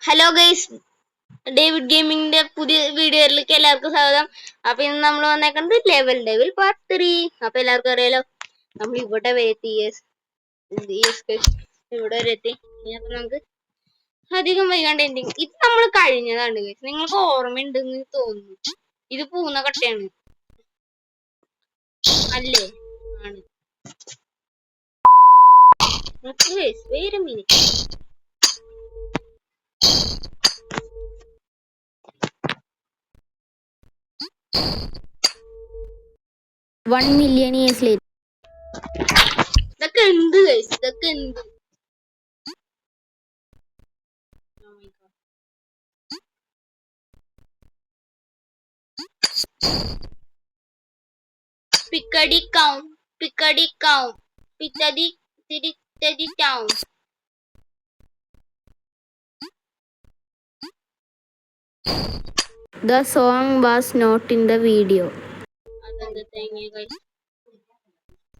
Hello guys, David ഗെയിമിങ്ങിന്റെ പുതിയ വീഡിയോയിലേക്ക് എല്ലാവർക്കും സ്വാഗതം. അപ്പൊ ഇന്ന് നമ്മൾ വന്നേക്കുന്നത് ലെവൽ പാർട്ട് 3. അപ്പൊ എല്ലാവർക്കും അറിയാലോ നമ്മൾ ഇവിടെ വരെ എത്തി. ഇവിടെ വരെ എത്തി. അപ്പൊ നമുക്ക് അധികം വൈകാണ്ട് എൻഡിങ് ഇത് നമ്മൾ കഴിഞ്ഞതാണ് ഗൈസ്. നിങ്ങൾക്ക് ഓർമ്മയുണ്ടെന്ന് തോന്നുന്നു. ഇത് പൂന്ന കട്ടയാണ് അല്ലേ? ആണ്. വേറെ minute. One million years later. ഇതൊക്കെ എന്ത് ഗൈസ്? ഇതൊക്കെ എന്ത്? Piccadilly Town, Piccadilly Town. The song was not in the video.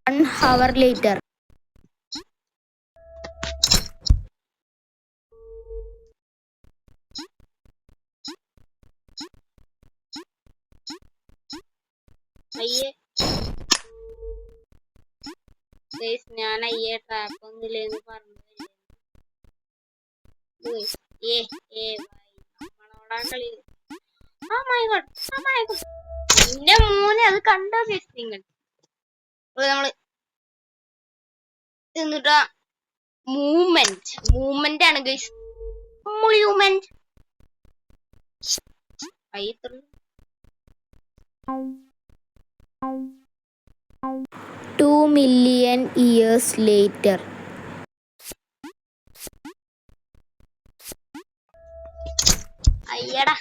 1 hour later. അയ്യേ ഞാൻ അയ്യേ ട്രാപ്പ് ഒന്നുമില്ലെന്ന് പറഞ്ഞു. എന്റെ മോനെ അത് കണ്ടോ നിങ്ങൾ? നമ്മള് എന്നിട്ടാ മൂവ്മെന്റ് ആണ് guys. Movement 2 million years later. അയ്യടാ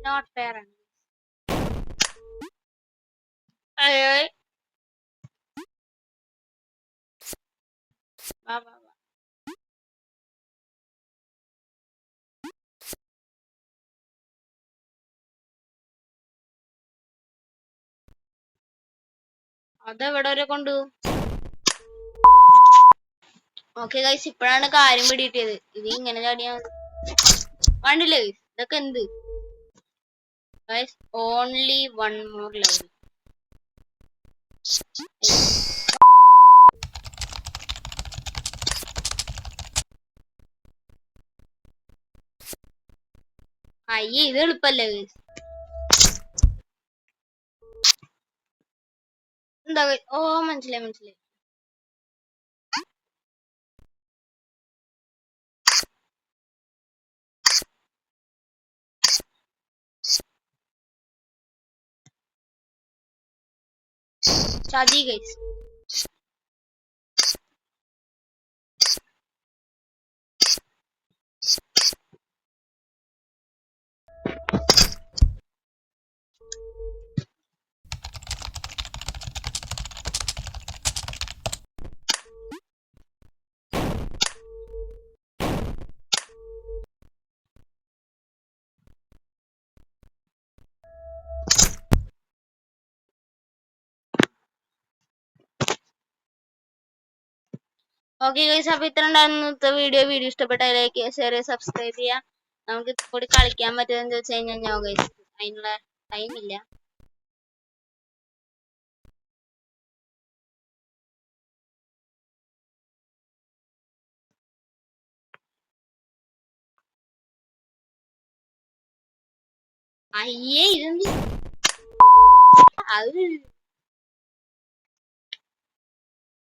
not fair. അതെവിടെ വരെ കൊണ്ടു? ഓക്കെ ഗൈസ്, ഇപ്പോഴാണ് കാര്യം പിടികിട്ടിയത്. ഇത് ഇങ്ങനെ ചാടിയാ കണ്ടില്ലേ ഗൈസ്? ഇതൊക്കെ എന്ത് guys? Only one more level. അയ്യേ ഇത് എളുപ്പല്ലേ ഗൈസ്? എന്താ? ഓ മനസ്സിലായി. ചതി ഗൈസ്. ഓക്കെ ഗൈസ്, അപ്പൊ ഇത്ര ഉണ്ടായിരുന്ന വീഡിയോ ഇഷ്ടപ്പെട്ടാൽ ലൈക്ക് ചെയ്യുക, ഷെയർ ചെയ്യുക, സബ്സ്ക്രൈബ് ചെയ്യുക. നമുക്ക് കൂടി കളിക്കാൻ പറ്റുമെന്ന് ചോദിച്ചു കഴിഞ്ഞാൽ ഞാൻ ഗൈസ് അതിനുള്ള ടൈമില്ല. അയ്യേ ഇതെന്ത്? അത്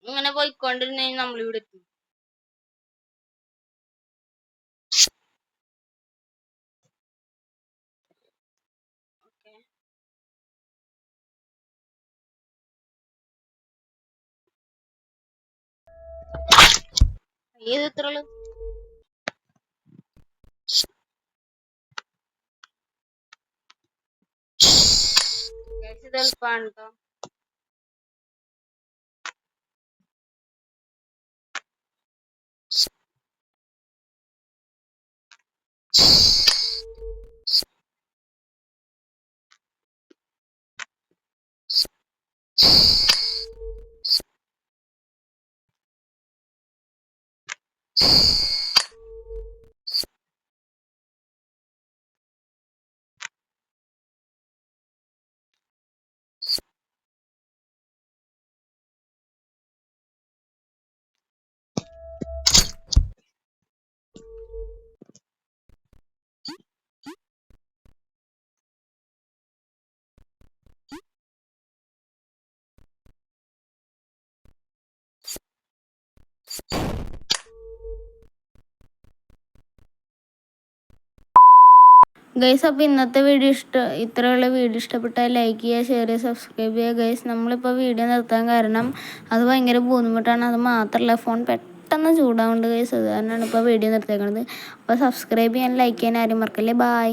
ഇങ്ങനെ പോയിക്കൊണ്ടിരുന്ന നമ്മളിവിടെ എത്തും. ഏത് ഇത്ര എളുപ്പമാണ് കേട്ടോ. ഗൈസ്, അപ്പോൾ ഇന്നത്തെ വീഡിയോ ഇത്രയുള്ള വീഡിയോ ഇഷ്ടപ്പെട്ടാൽ ലൈക്ക് ചെയ്യുക, ഷെയർ ചെയ്യുക, സബ്സ്ക്രൈബ് ചെയ്യുക. ഗൈസ്, നമ്മളിപ്പോൾ വീഡിയോ നിർത്താൻ കാരണം അത് ഭയങ്കര ബുദ്ധിമുട്ടാണ്. അത് മാത്രമല്ല ഫോൺ പെട്ടെന്ന് ചൂടാവുന്നുണ്ട് ഗൈസ്. അത് കാരണമാണ് ഇപ്പോൾ വീഡിയോ നിർത്തിയേക്കുന്നത്. അപ്പോൾ സബ്സ്ക്രൈബ് ചെയ്യാൻ ലൈക്ക് ചെയ്യാൻ ആരും മറക്കല്ലേ. ബായ്.